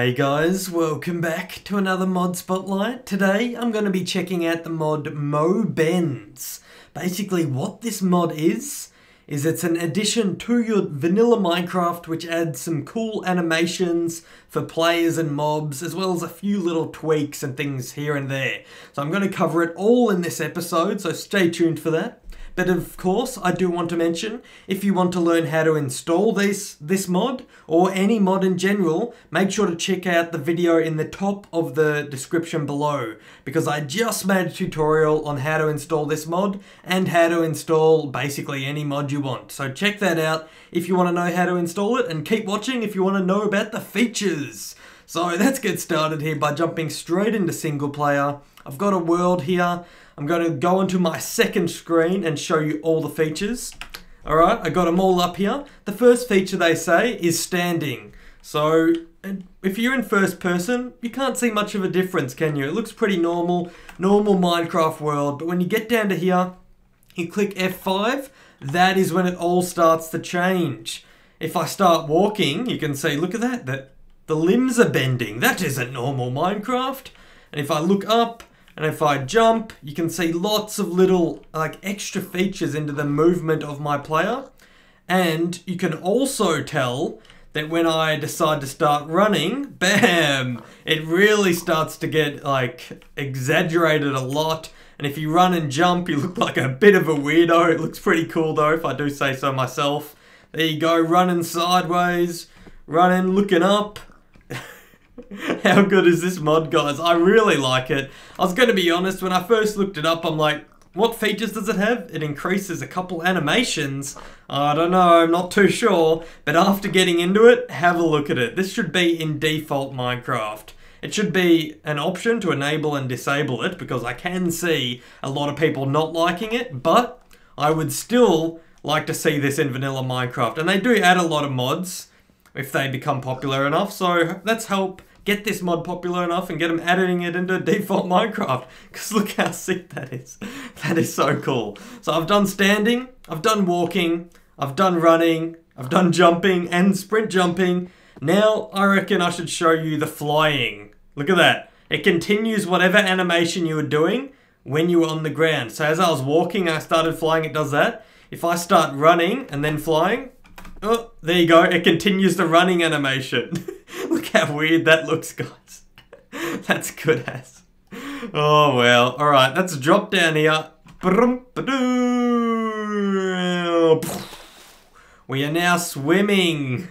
Hey guys, welcome back to another mod spotlight. Today I'm going to be checking out the mod BENDS. Basically what this mod is it's an addition to your vanilla Minecraft which adds some cool animations for players and mobs, as well as a few little tweaks and things here and there. So I'm going to cover it all in this episode, so stay tuned for that. But of course, I do want to mention, if you want to learn how to install this mod, or any mod in general, make sure to check out the video in the top of the description below, because I just made a tutorial on how to install this mod, and how to install basically any mod you want. So check that out if you want to know how to install it, and keep watching if you want to know about the features. So let's get started here by jumping straight into single player. I've got a world here. I'm going to go onto my second screen and show you all the features. Alright, I got them all up here. The first feature they say is standing. So if you're in first person, you can't see much of a difference, can you? It looks pretty normal Minecraft world. But when you get down to here, you click F5, that is when it all starts to change. If I start walking, you can see, look at that the limbs are bending. That isn't normal Minecraft. And if I look up, and if I jump, you can see lots of little extra features into the movement of my player. And you can also tell that when I decide to start running, bam, it really starts to get exaggerated a lot. And if you run and jump, you look like a bit of a weirdo. It looks pretty cool though, if I do say so myself. There you go, running sideways, running, looking up. How good is this mod, guys? I really like it. I was going to be honest, when I first looked it up, I'm like, what features does it have? It increases a couple animations. I don't know, I'm not too sure. But after getting into it, have a look at it. This should be in default Minecraft. It should be an option to enable and disable it, because I can see a lot of people not liking it, but I would still like to see this in vanilla Minecraft. And they do add a lot of mods if they become popular enough, so let's help get this mod popular enough and get them adding it into default Minecraft, because look how sick that is. That is so cool. So I've done standing, I've done walking, I've done running, I've done jumping and sprint jumping. Now I reckon I should show you the flying. Look at that. It continues whatever animation you were doing when you were on the ground. So as I was walking and I started flying, it does that. If I start running and then flying, oh, there you go. It continues the running animation. Look how weird that looks, guys. That's good as. Oh, well. Alright, let's drop down here. We are now swimming.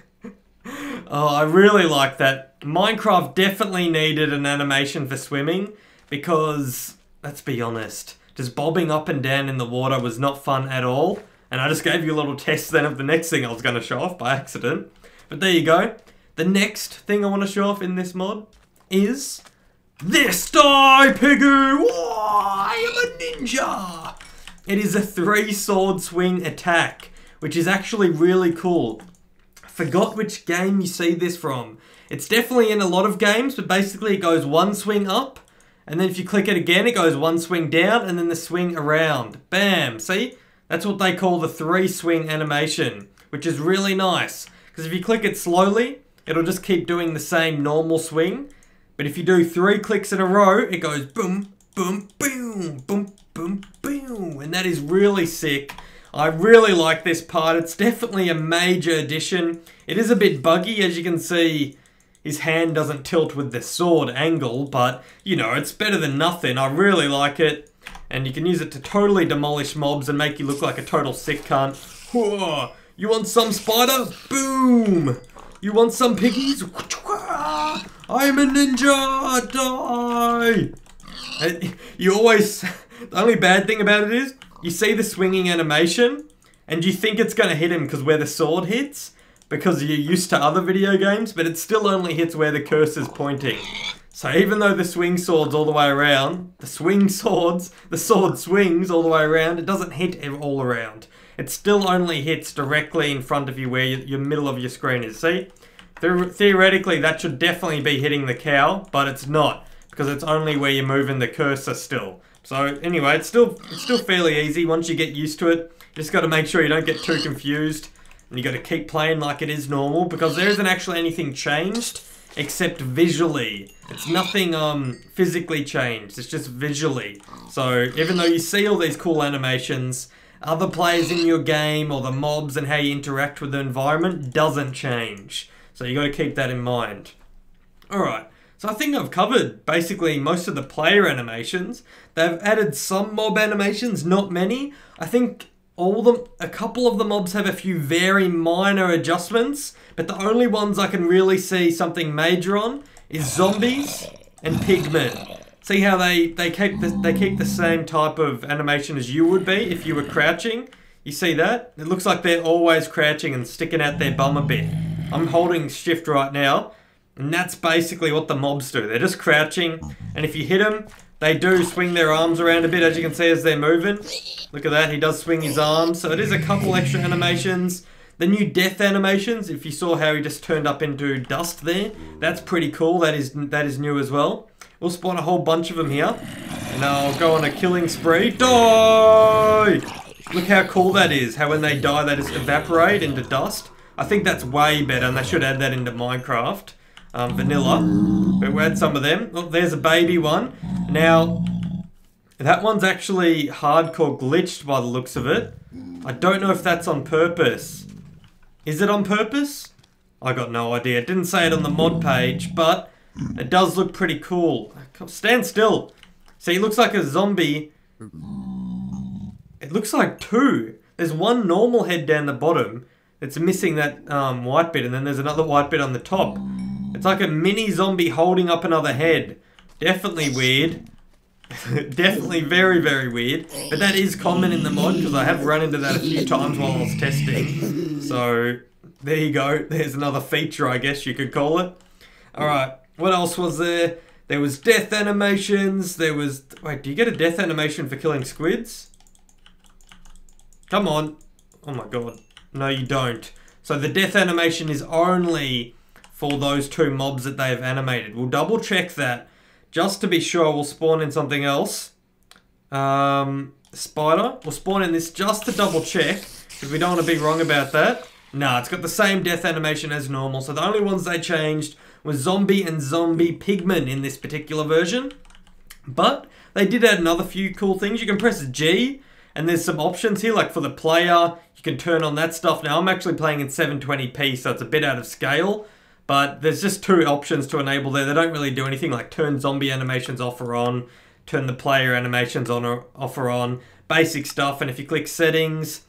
Oh, I really like that. Minecraft definitely needed an animation for swimming, because, let's be honest, just bobbing up and down in the water was not fun at all. And I just gave you a little test then of the next thing I was going to show off by accident. But there you go. The next thing I want to show off in this mod is this die, Piggy! I am a ninja! It is a 3-sword swing attack, which is actually really cool. I forgot which game you see this from. It's definitely in a lot of games, but basically it goes one swing up, and then if you click it again, it goes one swing down, and then the swing around. Bam! See? That's what they call the 3-swing animation, which is really nice. Because if you click it slowly, it'll just keep doing the same normal swing. But if you do 3 clicks in a row, it goes boom, boom, boom, boom, boom, boom. And that is really sick. I really like this part. It's definitely a major addition. It is a bit buggy, as you can see. His hand doesn't tilt with the sword angle, but, you know, it's better than nothing. I really like it. And you can use it to totally demolish mobs and make you look like a total sick cunt. Whoa. You want some spider? Boom! You want some piggies? I'm a ninja! Die! You always... The only bad thing about it is, you see the swinging animation, and you think it's going to hit him because where the sword hits, because you're used to other video games, but it still only hits where the cursor's pointing. So even though the swing sword's all the way around, the sword swings all the way around, it doesn't hit all around. It still only hits directly in front of you where your middle of your screen is. See? Theoretically, that should definitely be hitting the cow, but it's not, because it's only where you're moving the cursor still. So anyway, it's still fairly easy once you get used to it. You just got to make sure you don't get too confused, and you got to keep playing like it is normal, because there isn't actually anything changed except visually. It's nothing physically changed, it's just visually. So even though you see all these cool animations, other players in your game or the mobs and how you interact with the environment doesn't change. So you got to keep that in mind. Alright, so I think I've covered basically most of the player animations. They've added some mob animations, not many. I think a couple of the mobs have a few very minor adjustments, but the only ones I can really see something major on is zombies and pigmen. See how they keep the same type of animation as you would be if you were crouching? You see that? It looks like they're always crouching and sticking out their bum a bit. I'm holding shift right now, and that's basically what the mobs do. They're just crouching, and if you hit them, they do swing their arms around a bit, as you can see as they're moving. Look at that, he does swing his arms. So it is a couple extra animations. The new death animations, if you saw how he just turned up into dust there, that's pretty cool. That is new as well. We'll spawn a whole bunch of them here, and I'll go on a killing spree. Die! Look how cool that is, how when they die they just evaporate into dust. I think that's way better, and they should add that into Minecraft. Vanilla, but we'll add some of them. Oh, there's a baby one. Now, that one's actually hardcore glitched by the looks of it. I don't know if that's on purpose. Is it on purpose? I got no idea. It didn't say it on the mod page, but it does look pretty cool. Stand still. See, it looks like a zombie. It looks like two. There's one normal head down the bottom. It's missing that white bit, and then there's another white bit on the top. It's like a mini zombie holding up another head. Definitely weird. Definitely very, very weird. But that is common in the mod, because I have run into that a few times while I was testing. So, there you go. There's another feature, I guess you could call it. Alright, what else was there? There was death animations. There was... Wait, do you get a death animation for killing squids? Come on. Oh my god. No, you don't. So the death animation is only for those two mobs that they've animated. We'll double check that. Just to be sure, we'll spawn in something else. Spider. We'll spawn in this just to double check, because we don't want to be wrong about that. Nah, it's got the same death animation as normal. So the only ones they changed was zombie and zombie pigmen in this particular version. But they did add another few cool things. You can press G, and there's some options here, like for the player, you can turn on that stuff. Now, I'm actually playing in 720p, so it's a bit out of scale. But there's just two options to enable there. They don't really do anything, like turn zombie animations off or on, turn the player animations on or off or on, basic stuff. And if you click settings,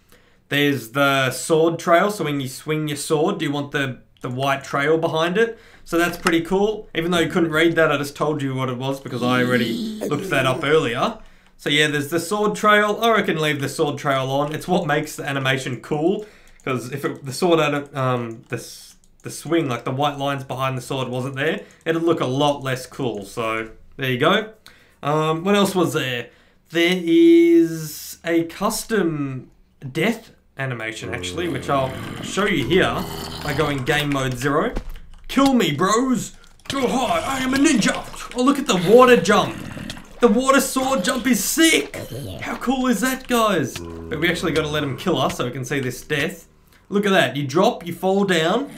there's the sword trail. So when you swing your sword, do you want the white trail behind it? So that's pretty cool. Even though you couldn't read that, I just told you what it was because I already looked that up earlier. So yeah, there's the sword trail. I reckon leave the sword trail on. It's what makes the animation cool. Because if the sword had the swing, like the white lines behind the sword wasn't there, it'd look a lot less cool. So there you go. What else was there? There is a custom death animation actually, which I'll show you here by going game mode 0. Kill me, bros! Oh, hi, I am a ninja! Oh, look at the water jump! The water sword jump is sick! How cool is that, guys? But we actually got to let him kill us so we can see this death. Look at that. You drop, you fall down,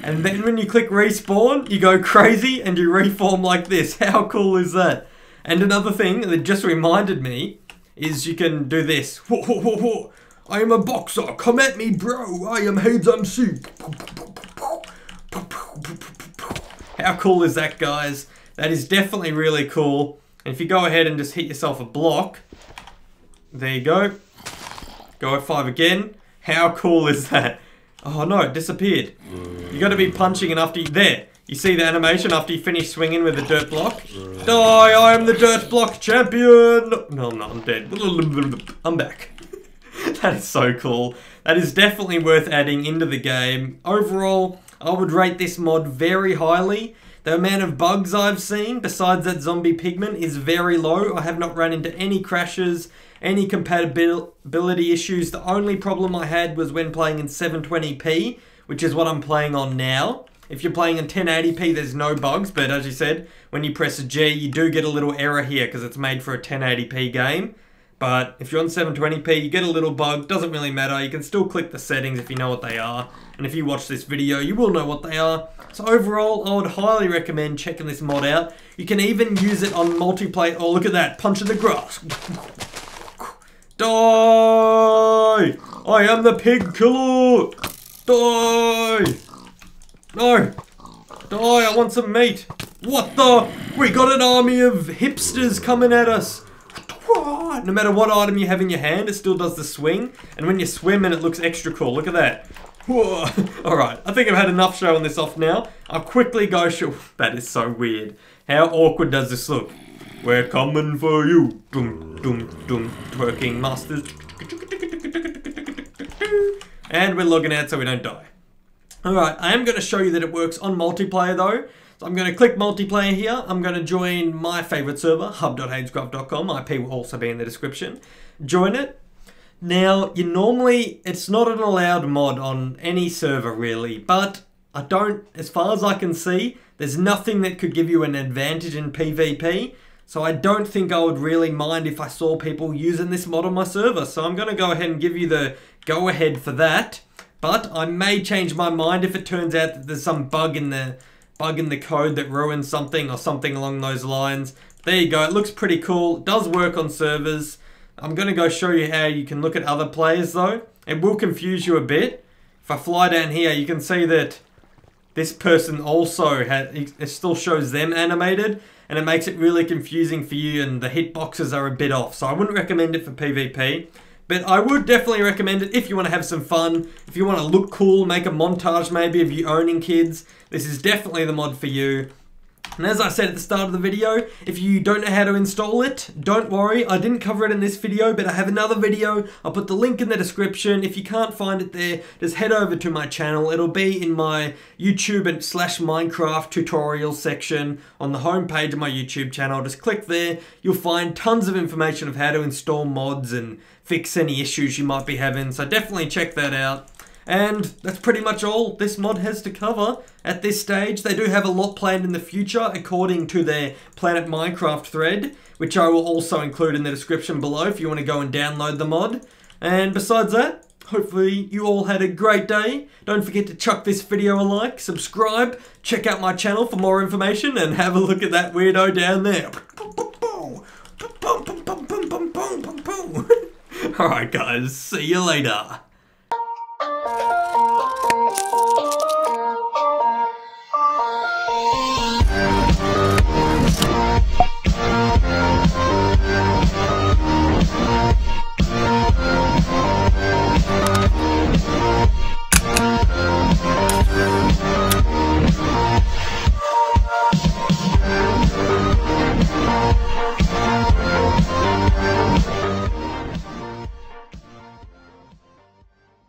and then when you click respawn, you go crazy and you reform like this. How cool is that? And another thing that just reminded me is you can do this. I am a boxer. Come at me, bro. I am heads, I'm sick. How cool is that, guys? That is definitely really cool. And if you go ahead and just hit yourself a block, there you go. Go F5 again. How cool is that? Oh no, it disappeared. You got to be punching, and after you... There. You see the animation after you finish swinging with the dirt block? Die, I am the dirt block champion! No, I'm not, I'm dead. I'm back. That is so cool. That is definitely worth adding into the game. Overall, I would rate this mod very highly. The amount of bugs I've seen, besides that zombie pigment, is very low. I have not run into any crashes, any compatibility issues. The only problem I had was when playing in 720p, which is what I'm playing on now. If you're playing in 1080p, there's no bugs, but as you said, when you press a G, you do get a little error here because it's made for a 1080p game. But if you're on 720p, you get a little bug, doesn't really matter. You can still click the settings if you know what they are. And if you watch this video, you will know what they are. So overall, I would highly recommend checking this mod out. You can even use it on multiplayer. Oh, look at that, punch in the grass. Die! I am the pig killer! Die! No! Die, I want some meat. What the? We got an army of hipsters coming at us. No matter what item you have in your hand, it still does the swing. And when you swim, and it looks extra cool. Look at that. Alright, I think I've had enough showing this off now. I'll quickly go show... That is so weird. How awkward does this look? We're coming for you. Dum, dum, dum. Twerking masters. And we're logging out so we don't die. Alright, I am going to show you that it works on multiplayer though. So I'm going to click multiplayer here. I'm going to join my favorite server, hub.hainscraft.com. IP will also be in the description. Join it. Now, it's not an allowed mod on any server really, but as far as I can see, there's nothing that could give you an advantage in PvP. So I don't think I would really mind if I saw people using this mod on my server. So I'm going to go ahead and give you the go ahead for that. But I may change my mind if it turns out that there's some bug in the code that ruins something or something along those lines. There you go, it looks pretty cool. It does work on servers. I'm going to go show you how you can look at other players though. It will confuse you a bit. If I fly down here, you can see that this person also it still shows them animated, and it makes it really confusing for you, and the hitboxes are a bit off. So I wouldn't recommend it for PvP. But I would definitely recommend it if you want to have some fun, if you want to look cool, make a montage maybe of you owning kids. This is definitely the mod for you. And as I said at the start of the video, if you don't know how to install it, don't worry, I didn't cover it in this video, but I have another video. I'll put the link in the description. If you can't find it there, just head over to my channel. It'll be in my YouTube and /Minecraft tutorial section on the homepage of my YouTube channel. Just click there. You'll find tons of information of how to install mods and fix any issues you might be having. So definitely check that out. And that's pretty much all this mod has to cover at this stage. They do have a lot planned in the future according to their Planet Minecraft thread, which I will also include in the description below if you want to go and download the mod. And besides that, hopefully you all had a great day. Don't forget to chuck this video a like, subscribe, check out my channel for more information, and have a look at that weirdo down there. Alright guys, see you later.